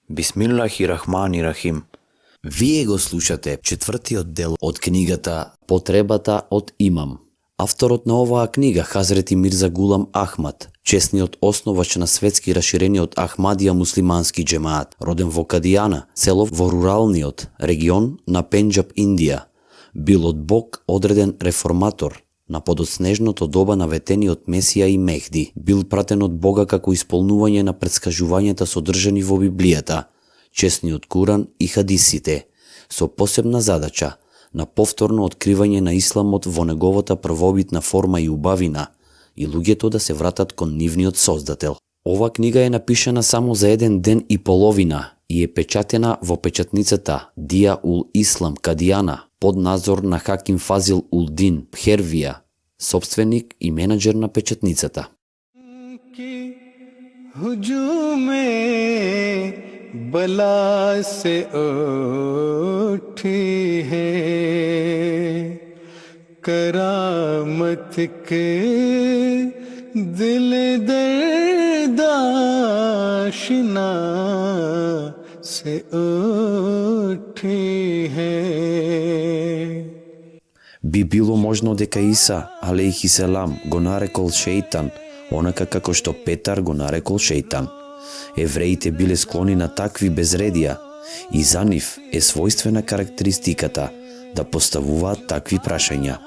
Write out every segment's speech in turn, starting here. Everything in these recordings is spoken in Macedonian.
Бисмиллахи-рахмани-рахим. Вие го слушате четвртиот дел од книгата Потребата од имам. Авторот на оваа книга, Хазрети Мирза Гулам Ахмад, чесниот основач на светски раширениот Ахмадија муслимански джемаат, роден во Кадијана, село во руралниот регион на Пенџаб, Индија, бил од Бог одреден реформатор на подоснежното доба на ветениот Месија и Мехди, бил пратен од Бога како исполнување на претскажувањата содржани во Библијата, чесниот Куран и хадисите, со посебна задача на повторно откривање на исламот во неговата првобитна форма и убавина, и луѓето да се вратат кон нивниот создател. Ова книга е напишана само за 1 ден и половина и е печатена во печатницата Дија ул Ислам Кадијана под надзор на Хаким Фазил ул Дин Пхервија, собственик и менаџер на печатницата. बला से उठी है करामत के दिल दर्दाशिना से उठी है. Би било можно дека Иса, алейхи селам, го нарекол шејтан, онака како што Петар го нарекол шејтан. Евреите биле склони на такви безредија и за нив е својствена карактеристиката да поставуваат такви прашања.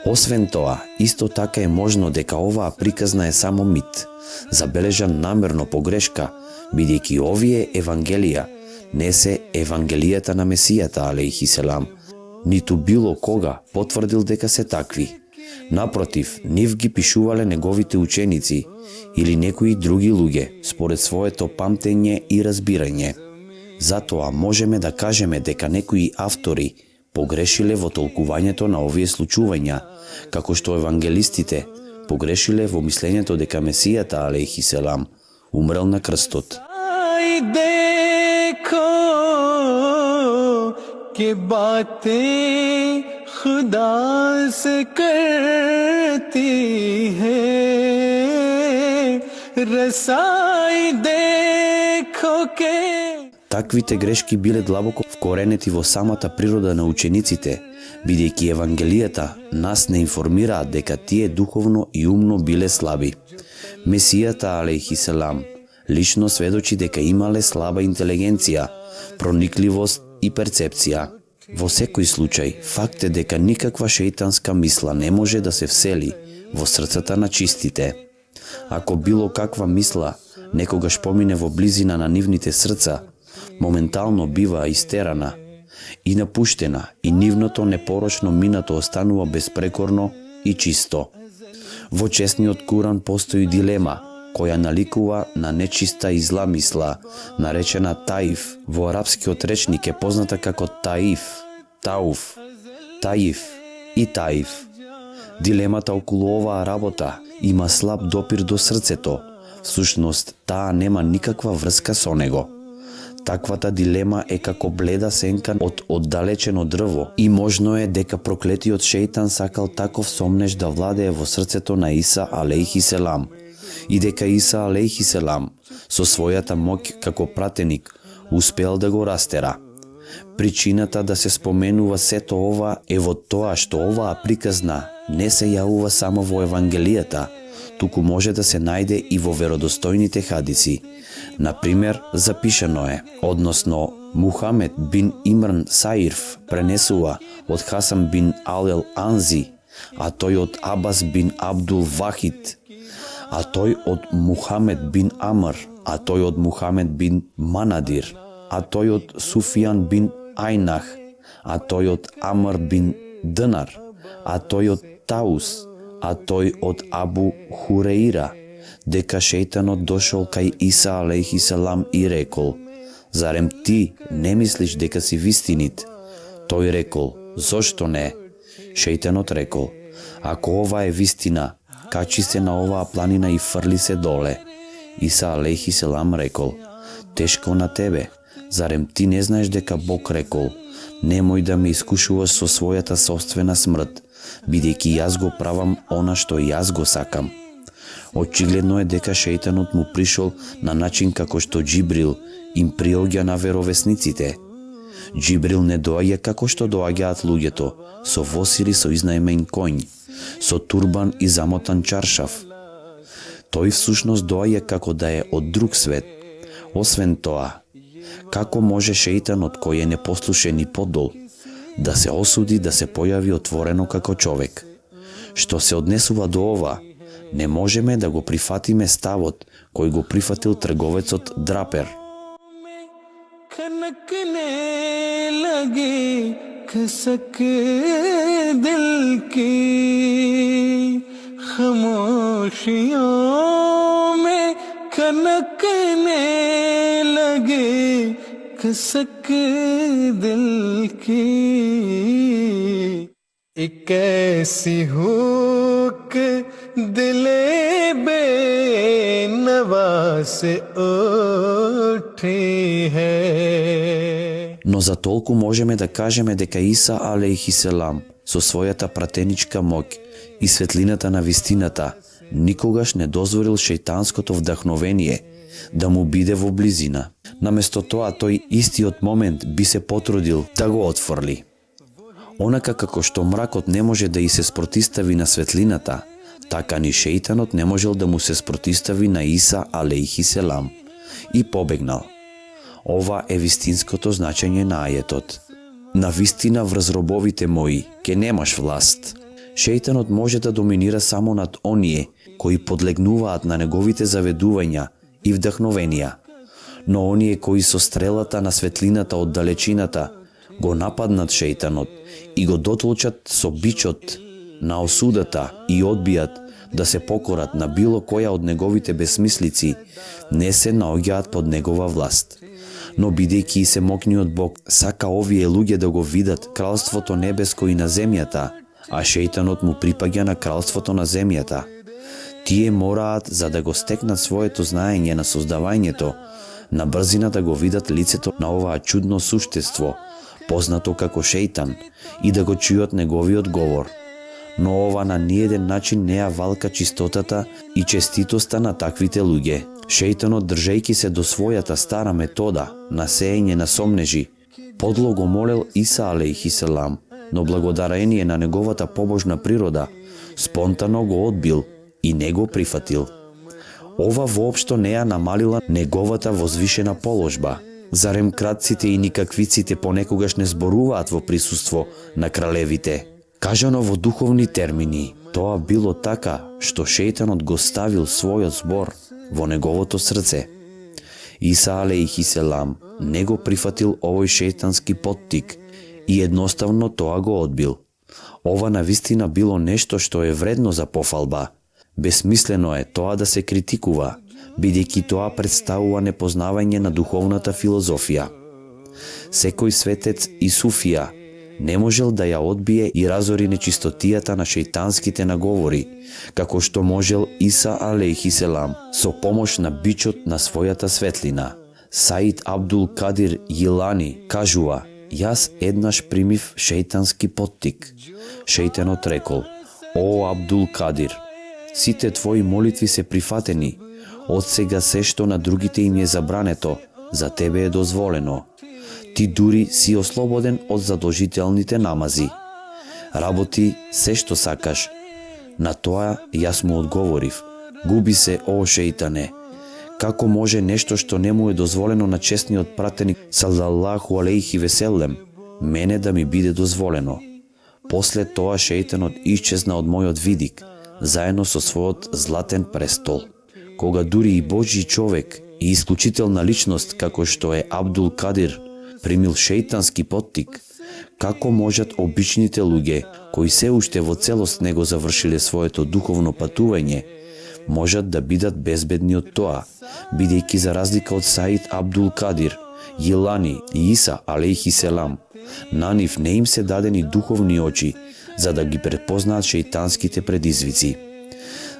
Освен тоа, исто така е можно дека оваа приказна е само мит, забележан намерно погрешка, бидејќи овие евангелија не се евангелијата на Месијата, алейхи селам, ниту било кога потврдил дека се такви. Напротив, нив ги пишувале неговите ученици или некои други луѓе според своето памтење и разбирање. Затоа можеме да кажеме дека некои автори погрешиле во толкувањето на овие случувања, како што евангелистите погрешиле во мислењето дека Месијата, алейхи селам, умрел на крстот. कि बातें खुदा से करती है रसाई देखो के. Таквите грешки биле длабоко вкоренети во самата природа на учениците, бидејќи евангелијата нас не информираат дека тие духовно и умно биле слаби. Месијата, алейхи селам, лично сведочи дека имале слаба интелигенција, проникливост и перцепција. Во секој случај, факт е дека никаква шејтанска мисла не може да се всели во срцата на чистите. Ако било каква мисла некогаш помине во близина на нивните срца, моментално бива истерана и напуштена и нивното непорочно минато останува безпрекорно и чисто. Во честниот Куран постои дилема, која наликува на нечиста и зла мисла, наречена таиф. Во арапскиот речник е позната како таиф, тауф, таиф и таиф. Дилемата околу оваа работа има слаб допир до срцето, всушност таа нема никаква врска со него. Таквата дилема е како бледа сенка од оддалечено дрво и можно е дека проклетиот шејтан сакал таков сомнеж да владее во срцето на Иса, алейхи селам, и дека Иса, алейхи селам, со својата моќ како пратеник, успеал да го растера. Причината да се споменува сето ова е во тоа што оваа приказна не се јавува само во Евангелијата, туку може да се најде и во веродостојните хадиси. Например, запишано е, односно Мухамед бин Имран Саирф пренесува од Хасан бин Алел Анзи, а тој од Абас бин Абдул Вахид, а тој од Мухамед бин Амр, а тој од Мухамед бин Манадир, а тој од Суфијан бин Ајнах, а тој од Амр бин Динар, а тој од Таус, а тој од Абу Хурейра, дека шејтанот дошол кај Иса, алейхи салам, и рекол: зарем ти не мислиш дека си вистинит? Тој рекол: зошто не? Шејтанот рекол: ако ова е вистина, качи се на оваа планина и фрли се доле. Иса, алейхи селам, рекол: тешко на тебе, зарем ти не знаеш дека Бог рекол: немој да ме искушуваш со својата собствена смрт, бидејќи јас го правам она што јас го сакам. Очигледно е дека шејтанот му пришол на начин како што Џибрил им приоѓа на веровесниците. Џибрил не доаѓа како што доаѓаат луѓето, со воз или со изнајмен коњ, со турбан и замотан чаршав. Тој всушност доаѓа како да е од друг свет. Освен тоа, како може шејтанот кој е непослушен и подол да се осуди да се појави отворено како човек? Што се однесува до ова, не можеме да го прифатиме ставот кој го прифатил трговецот Драпер. खनकने लगी खसक दिल की खामोशियों में खनकने लगी खसक दिल की एक ऐसी हुक दिले बेनवा से उठी है. Но за толку можеме да кажеме дека Иса алейхиселам со својата пратеничка моќ и светлината на вистината никогаш не дозволил шејтанското вдахновение да му биде во близина. Наместо тоа тој истиот момент би се потрудил да го отфрли. Онака како што мракот не може да и се спротистави на светлината, така ни шејтанот не можел да му се спротистави на Иса алейхиселам и побегнал. Ова е вистинското значење на ајетот. На вистина врз робовите мои ке немаш власт. Шејтанот може да доминира само над оние кои подлегнуваат на неговите заведувања и вдахновенија, но оние кои со стрелата на светлината од далечината го нападнат шејтанот и го дотлучат со бичот на осудата и одбијат да се покорат на било која од неговите бесмислици, не се наоѓаат под негова власт. Но бидејќи се мокниот Бог сака овие луѓе да го видат кралството небеско и на земјата, а шејтанот му припаѓа на кралството на земјата, тие мораат, за да го стекнат своето знаење на создавањето, на брзина да го видат лицето на оваа чудно суштество, познато како шејтан, и да го чујат неговиот говор. Но ова на ниеден начин не ја валка чистотата и честитоста на таквите луѓе. Шејтанот, држејќи се до својата стара метода на сеење на сомнежи, подло го молел Иса алейхиселам, но благодарение на неговата побожна природа, спонтано го одбил и не го прифатил. Ова воопшто не ја намалила неговата возвишена положба. Зарем кратците и никаквиците понекогаш не зборуваат во присуство на кралевите? Кажано во духовни термини, тоа било така што шејтанот го ставил својот збор во неговото срце. Иса алейхиселам не го прифатил овој шејтански поттик и едноставно тоа го одбил. Ова навистина било нешто што е вредно за пофалба. Бесмислено е тоа да се критикува, бидејќи тоа представува непознавање на духовната филозофија. Секој светец и суфија не можел да ја одбие и разори нечистотијата на шејтанските наговори, како што можел Иса алейхиселам со помош на бичот на својата светлина. Саид Абдул Кадир Јилани кажува: јас еднаш примив шејтански поттик. Шејтанот рекол: о Абдул Кадир, сите твои молитви се прифатени, од сега се што на другите им е забрането, за тебе е дозволено. Ти дури си ослободен од задолжителните намази. Работи се што сакаш. На тоа јас му одговорив: губи се, о шејтане, како може нешто што не му е дозволено на честниот пратеник салаллаху алейхи веселем, мене да ми биде дозволено. После тоа шејтанот исчезна од мојот видик, заедно со својот златен престол. Кога дури и Божји човек и исклучителна личност како што е Абдул Кадир примил шејтански поттик, како можат обичните луѓе, кои се уште во целост не го завршиле своето духовно патување, можат да бидат безбедни од тоа, бидејќи за разлика од Саид Абдул Кадир, Јилани и Иса алейхиселам, на нив не им се дадени духовни очи, за да ги препознаат шејтанските предизвици.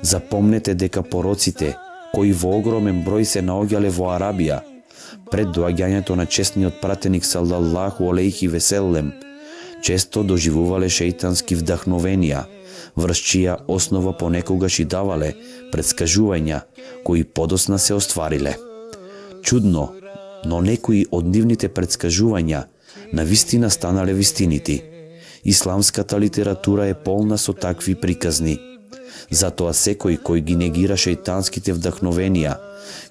Запомнете дека пороците, кои во огромен број се наоѓале во Арабија, пред доаѓањето на честниот пратеник салаллаху алейхи веселем, често доживувале шејтански вдахновенија, врз чија основа понекогаш и давале предскажувања кои подосна се оствариле. Чудно, но некои од нивните предскажувања на вистина станале вистинити. Исламската литература е полна со такви приказни. Затоа секој кој ги негира шејтанските вдахновенија,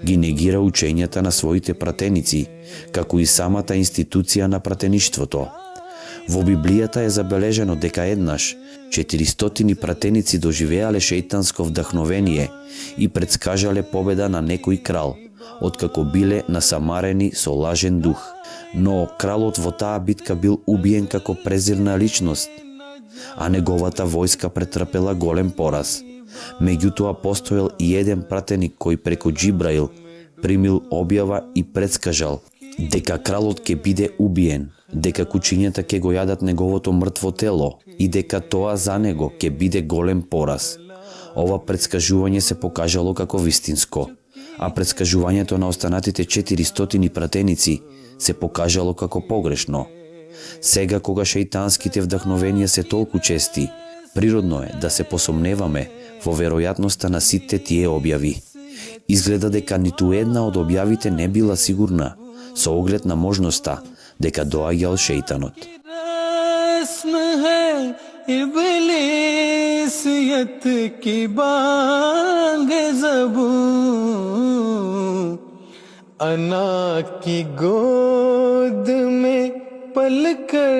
ги негира учењата на своите пратеници, како и самата институција на пратеништвото. Во Библијата е забележено дека еднаш 400 пратеници доживеале шејтанско вдахновение и предскажале победа на некој крал, откако биле насамарени со лажен дух. Но кралот во таа битка бил убиен како презирна личност, а неговата војска претрпела голем пораз. Меѓутоа постоел и еден пратеник кој преку Џибраил примил објава и предскажал дека кралот ќе биде убиен, дека кучињата ќе го јадат неговото мртво тело и дека тоа за него ќе биде голем пораз. Ова предскажување се покажало како вистинско, а предскажувањето на останатите 400 пратеници се покажало како погрешно. Сега кога шејтанските вдахновенија се толку чести, природно е да се посомневаме во веројатноста на сите тие објави. Изгледа дека ниту една од објавите не била сигурна, со оглед на можноста дека доаѓал шејтанот. अना की गोद में पलकर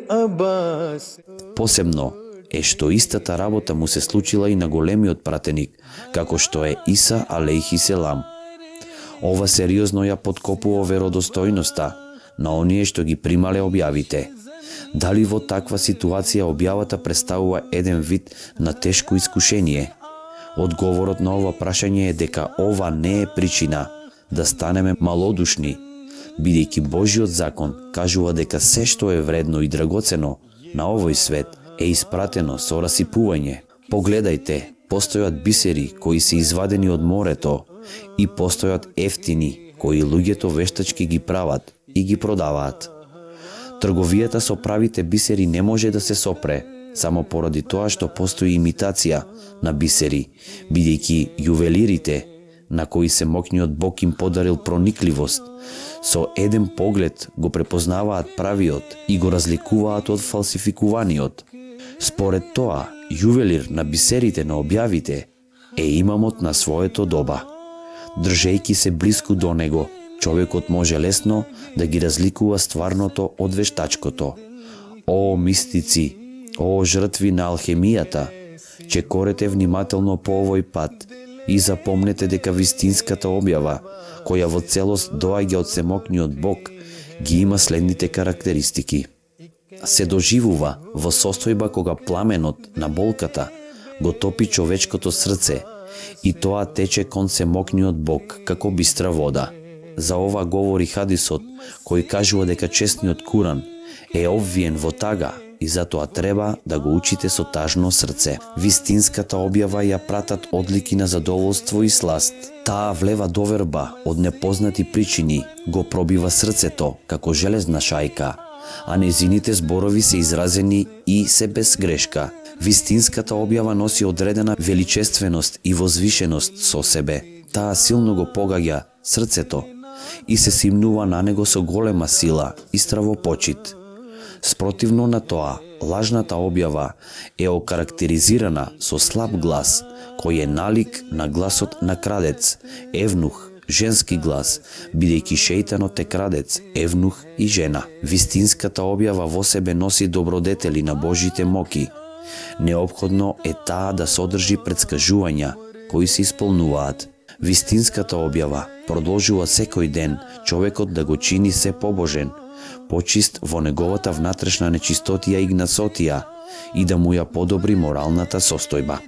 अब्बास. Посебно е што истата работа му се случила и на големиот пратеник, како што е Иса алейхи селам. Ова сериозно ја подкопува веродостојноста на оние што ги примале објавите. Дали во таква ситуација објавата представува еден вид на тешко искушение? Одговорот на ова прашање е дека ова не е причина да станеме малодушни, бидејќи Божиот закон кажува дека се што е вредно и драгоцено на овој свет е испратено со расипување. Погледајте, постојат бисери кои се извадени од морето и постојат ефтини кои луѓето вештачки ги прават и ги продаваат. Трговијата со правите бисери не може да се сопре, само поради тоа што постои имитација на бисери, бидејќи јувелирите на кои се мокниот Бог им подарил проникливост, со еден поглед го препознаваат правиот и го разликуваат од фалсификуваниот. Според тоа, јувелир на бисерите на објавите е имамот на своето доба. Држејќи се блиску до него, човекот може лесно да ги разликува стварното од вештачкото. О, мистици, о, жртви на алхемијата, чекорете внимателно по овој пат и запомнете дека вистинската објава, која во целост доаѓа од семокниот Бог, ги има следните карактеристики. Се доживува во состојба кога пламенот на болката го топи човечкото срце и тоа тече кон семокниот Бог како бистра вода. За ова говори хадисот кој кажува дека честниот Куран е обвиен во тага и затоа треба да го учите со тажно срце. Вистинската објава ја пратат одлики на задоволство и сласт. Таа влева доверба од непознати причини, го пробива срцето како железна шајка, а незините зборови се изразени и се без грешка. Вистинската објава носи одредена величественост и возвишеност со себе. Таа силно го погаѓа срцето и се симнува на него со голема сила и стравопочит. Спротивно на тоа, лажната објава е окарактеризирана со слаб глас, кој е налик на гласот на крадец, евнух, женски глас, бидејќи шејтанот е крадец, евнух и жена. Вистинската објава во себе носи добродетели на Божите моки. Неопходно е таа да содржи предскажувања кои се исполнуваат. Вистинската објава продолжува секој ден човекот да го чини се побожен, почист во неговата внатрешна нечистотија и гнасотија и да му ја подобри моралната состојба.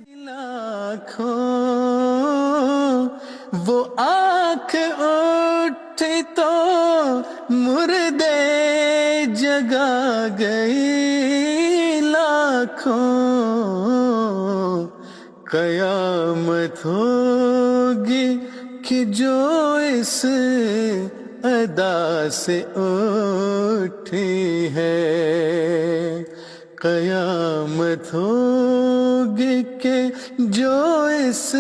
वो आँख उठी तो मुर्दे जगा गई लाखों, कयामत होगी कि जो इस अदा से उठी है, कयामत होगी कि जो इस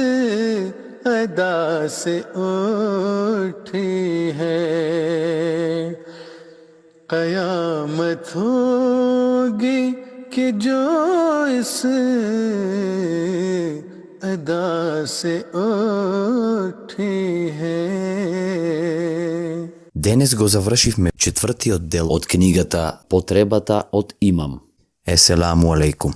अदा से उठी है, कयामत होगी कि जो इस अदा से उठी है. Денес го завршивме четвртиот дел од книгата Потребата од имам. Еселаму алейкум.